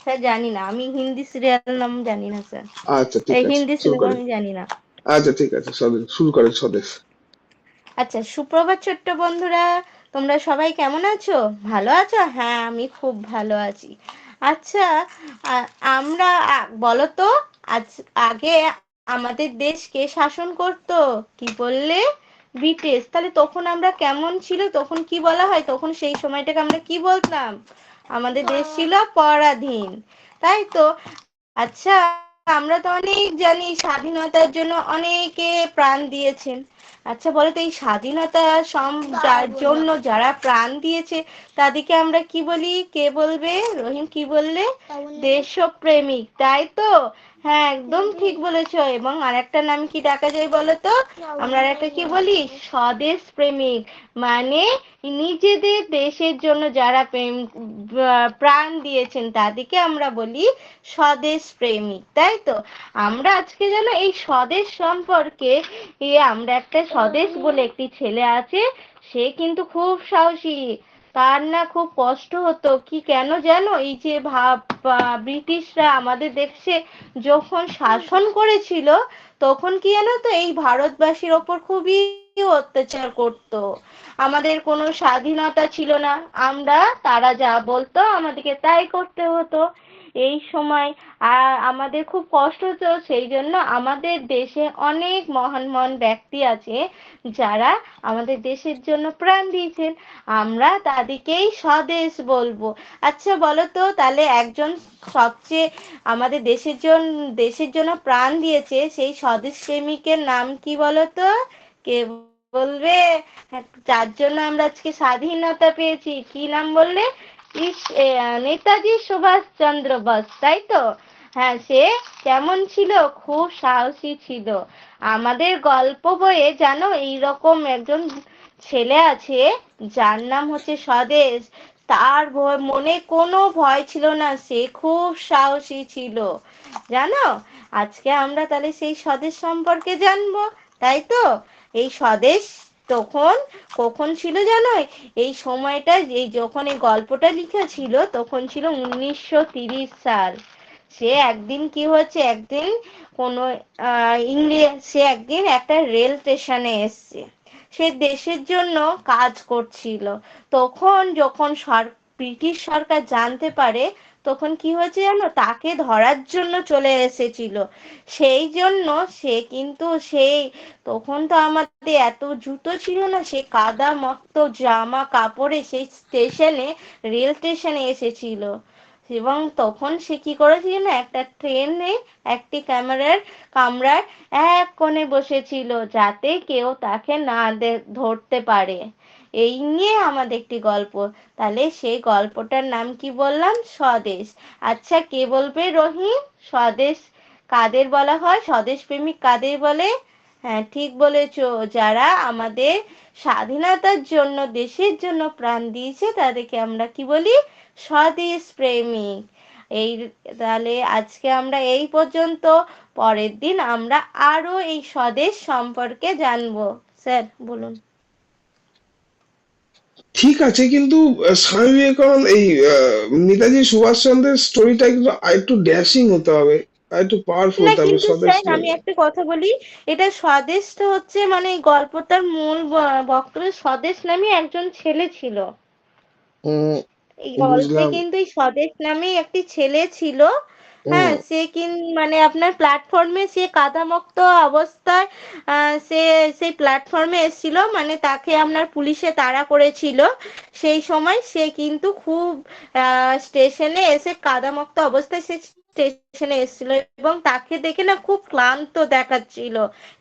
Sir জানি না, আমি হিন্দি সিরিয়াল নাম জানি না স্যার। আচ্ছা ঠিক এই আছে, হিন্দি শুরু সিনেমা করেন। আমি জানি না। আচ্ছা ঠিক আছে, স্বদেশ শুরু করেন, স্বদেশ। আচ্ছা, সুপ্রভাত ছোট্ট বন্ধুরা, তোমরা সবাই কেমন আছো? ভালো আছো? হ্যাঁ, আমি খুব ভালো আছি। আচ্ছা, আমরা বলো তো, আজ আগে আমাদের দেশকে শাসন করতো কি বললে? ব্রিটিশ। তাহলে তখন আমরা কেমন ছিল, তখন কি বলা হয়, তখন সেই সময়টাকে আমরা কি বলতাম? আমাদের দেশ ছিল পরাধীন, তাই তো। আচ্ছা, আমরা তো অনেক জানি স্বাধীনতার জন্য অনেকে প্রাণ দিয়েছেন। আচ্ছা বলো তো, এই স্বাধীনতা যার জন্য যারা প্রাণ দিয়েছে তাদেরকে আমরা কি বলি? কে বলবে? রহিম কি বললে? দেশপ্রেমিক, তাই তো। হ্যাঁ, একদম ঠিক বলেছো। এবং আরেকটা নাম কি ডাকা যায় বলো তো? আমরা আরেকটা কি বলি? স্বদেশ প্রেমিক। মানে নিজেদের দেশের জন্য যারা প্রাণ দিয়েছেন তাদেরকে আমরা বলি স্বদেশ প্রেমিক, তাই তো। আমরা আজকে জানো এই স্বদেশ সম্পর্কে, আমরা একটা স্বদেশ বলে একটি ছেলে আছে, সে কিন্তু খুব সাহসী। তার না খুব কষ্ট হতো, কি কেন জানো? এই যে ব্রিটিশরা আমাদের দেশে যখন শাসন করেছিল, তখন কি জানো তো, এই ভারতবাসীর ওপর খুবই অত্যাচার করত। আমাদের কোনো স্বাধীনতা ছিল না, তারা যা বলতো আমাদেরকে তাই করতে হতো। এই সময় আমাদের খুব কষ্ট হতো। সেই জন্য আমাদের দেশে অনেক মহান মহান ব্যক্তি আছে যারা আমাদের দেশের জন্য প্রাণ দিয়েছেন, আমরা তাদেরকেই স্বদেশ বলবো। আচ্ছা বলো তো, তাহলে একজন সবচেয়ে আমাদের দেশের জন্য প্রাণ দিয়েছে, সেই স্বদেশ প্রেমিকের নাম কি বলো তো? কে বলবে? যার জন্য আমরা আজকে স্বাধীনতা পেয়েছি, কি নাম বললে? নেতাজি সুভাষচন্দ্র বোস, তাই তো। হ্যাঁ, সে কেমন ছিল? খুব সাহসী ছিল। আমাদের গল্প বইয়ে জানো এইরকম একজন ছেলে আছে, যার নাম হচ্ছে স্বদেশ। তার মনে কোনো ভয় ছিল না, সে খুব সাহসী ছিল, জানো। আজকে আমরা তাহলে সেই স্বদেশ সম্পর্কে জানবো, তাই তো। এই স্বদেশ তখন কখন ছিল জানো? এই সময়টা, এই যখন এই গল্পটা লিখা ছিল তখন ছিল 1930 সাল। সে একদিন কি হচ্ছে, একদিন কোনো সে একদিন একটা রেল স্টেশনে এসছে, সে দেশের জন্য কাজ করছিল। তখন যখন ব্রিটিশ সরকার জানতে পারে, তখন কি হয়েছে জানো, তাকে ধরার জন্য চলে এসেছিল। সেই জন্য সে কিন্তু তখন তো আমাদের এত জুতো ছিল না, সে কাদা মক্ত জামা কাপড়ে সেই রেল স্টেশনে এসেছিল। এবং তখন সে কি করেছিল না, একটা ট্রেনে একটি কামরার এক কোণে বসেছিল, যাতে কেউ তাকে না ধরতে পারে। এই নিয়ে আমাদের একটি গল্প। তাহলে সেই গল্পটার নাম কি বললাম? স্বদেশ। আচ্ছা, কে বলবে রহিম? স্বদেশ কাদের বলা হয়? স্বদেশ প্রেমিক কাদের বলে? হ্যাঁ, ঠিক বলেছো, যারা আমাদের স্বাধীনতার জন্য, দেশের জন্য প্রাণ দিয়েছে তাদেরকে আমরা কি বলি? স্বদেশ প্রেমিক। এই, তাহলে আজকে আমরা এই পর্যন্ত। পরের দিন আমরা আরো এই স্বদেশ সম্পর্কে জানবো। স্যার বলুন। ঠিক আছে, কিন্তু স্বামী বিবেকানন্দ এই নেতাজি সুভাষচন্দ্রের স্টোরিটা একটু একটু ড্যাশিং হতে হবে, আর একটু পাওয়ারফুল না হতে হবে, কিন্তু স্বদেশ স্যার, আমি নয়। একটা কথা বলি, এটা স্বদেশটা হচ্ছে মানে এই গল্পটার মূল বক্তব্য, স্বদেশ নামে একজন ছেলে ছিল। উম, এই গল্পে বুঝলাম। কিন্তু এই স্বদেশ নামে একটি ছেলে ছিল। হ্যাঁ, উম, সে মানে আপনার প্ল্যাটফর্মে সে কাদামুক্ত অবস্থায় সে সেই প্ল্যাটফর্মে এসেছিল, মানে তাকে আপনার পুলিশে তাড়া করেছিল। সেই সময় সে কিন্তু খুব স্টেশনে এসে কাদামুক্ত অবস্থায় সে স্টেশনে এসেছিল, এবং তাকে দেখে না খুব ক্লান্ত দেখাচ্ছিল,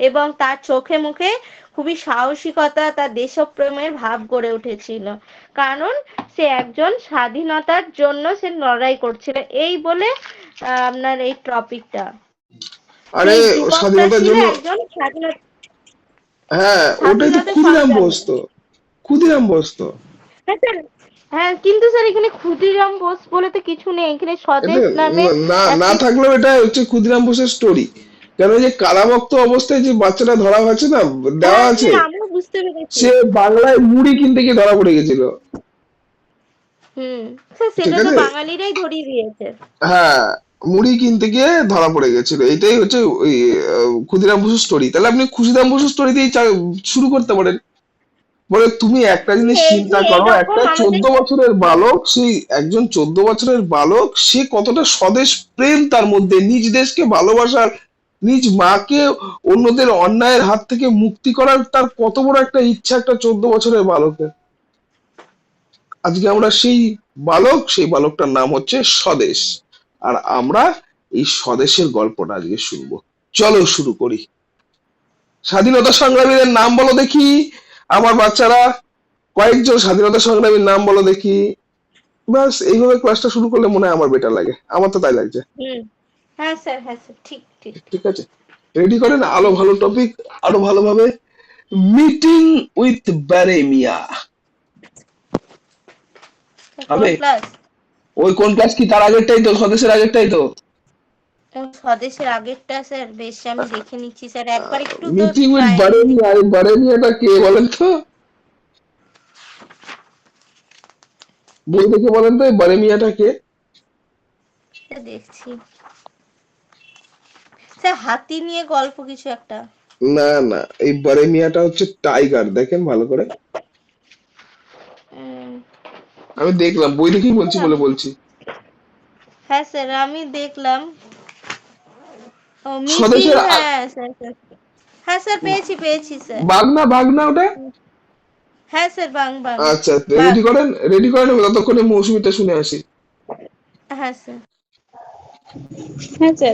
এবং তার চোখে মুখে খুবই সাহসিকতা, তার দেশপ্রেমের ভাব গড়ে উঠেছিল। কারণ সে একজন স্বাধীনতার জন্য সে লড়াই করছিল, এই বলে আপনার এই টপিকটা। আরে সেই যুবকটা স্বাধীনতার ছিল জন্য, একজন হ্যাঁ ওটাই তো স্বাধীনতা ক্ষুদিরাম বোস সংগ্রামী। তো, ক্ষুদিরাম বোস তো। হ্যাঁ স্যার, হ্যাঁ কিন্তু স্যার এখানে ক্ষুদিরাম বোস বলে তো কিছু নেই, এখানে এটা স্বদেশ নামে না না একটি। থাকলেও এটা হচ্ছে ক্ষুদিরাম বোসের স্টোরি। কেন, যে কারাভক্ত অবস্থায় যে বাচ্চাটা ধরা হয়েছে না, দেওয়া হ্যাঁ আছে, হ্যাঁ, আমিও বুঝতে পেরেছি। সে বাংলায় মুড়ি কিনতে গিয়ে ধরা পড়ে গেছিল। হুম, স্যার ঠিক সেটা তো আছে। বাঙালিরাই ধরিয়ে দিয়েছে। হ্যাঁ, মুড়ি কিনতে গিয়ে ধরা পড়ে গেছিল, এটাই হচ্ছে ওই ক্ষুদিরাম বসুর স্টোরি। তাহলে আপনি ক্ষুদিরাম বসুর স্টোরি দিয়ে শুরু করতে পারেন। বলে তুমি একটা জিনিস এই যে চিন্তা করো, এরকম একটা আমাদের 14 বছরের বালক, সেই একজন 14 বছরের বালক, সে কতটা স্বদেশ প্রেম তার মধ্যে, নিজ দেশকে ভালোবাসার, নিজ মাকে অন্যদের অন্যায়ের হাত থেকে মুক্তি করার তার কত বড় একটা ইচ্ছা একটা 14 বছরের বালকের। আজকে আমরা সেই বালক, সেই বালকটার নাম হচ্ছে স্বদেশ। আর আমরা এই স্বদেশের গল্পটা আজকে শুনবো। চলো শুরু করি। স্বাধীনতা সংগ্রামীদের নাম বলো দেখি, আমার বাচ্চারা। কয়েকজন স্বাধীনতা সংগ্রামীর নাম বলো দেখি। ব্যাস, এইভাবে ক্লাসটা শুরু করলে মনে হয় আমার বেটার লাগে, আমার তো তাই লাগছে। হুম, হ্যাঁ স্যার, হ্যাঁ স্যার, ঠিক ঠিক ঠিক। ঠিক আছে, রেডি করেন আলো হুম, ভালো টপিক, আরো ভালোভাবে। মিটিং উইথ ব্যারেমিয়া কোন হবে। ক্লাস? ওই কোন ক্লাস কি, তার আগেরটাই তো, স্বদেশের আগেরটাই তো। স্বদেশের আগেরটা স্যার, বেশ আমি দেখে নিচ্ছি স্যার, একবার একটু তো মিটিং উইথ টাইম দিন। বারেমিয়া, এই বারেমিয়াটা কে বলেন তো? বই দেখে বলেন তো, এই বারেমিয়াটা কে? দেখছি স্যার, হাতি নিয়ে গল্প কিছু একটা। না না, এই বারেমিয়াটা হচ্ছে টাইগার, দেখেন ভালো করে। উম, আমি দেখলাম, বই দেখেই বলছি স্যার, বলে বলছি। হ্যাঁ স্যার আমি দেখলাম। ও মিটিং, স্বদেশের হ্যাঁ স্যার স্যার, হ্যাঁ স্যার পেয়েছি পেয়েছি স্যার। বাঘ না, বাঘ না ওটা? হ্যাঁ স্যার, বাং বাং আচ্ছা, বাঘ। রেডি করেন, রেডি করেন, আমি ততক্ষণে মৌসুমীটা শুনে আসি। হ্যাঁ স্যার। হ্যাঁ স্যার।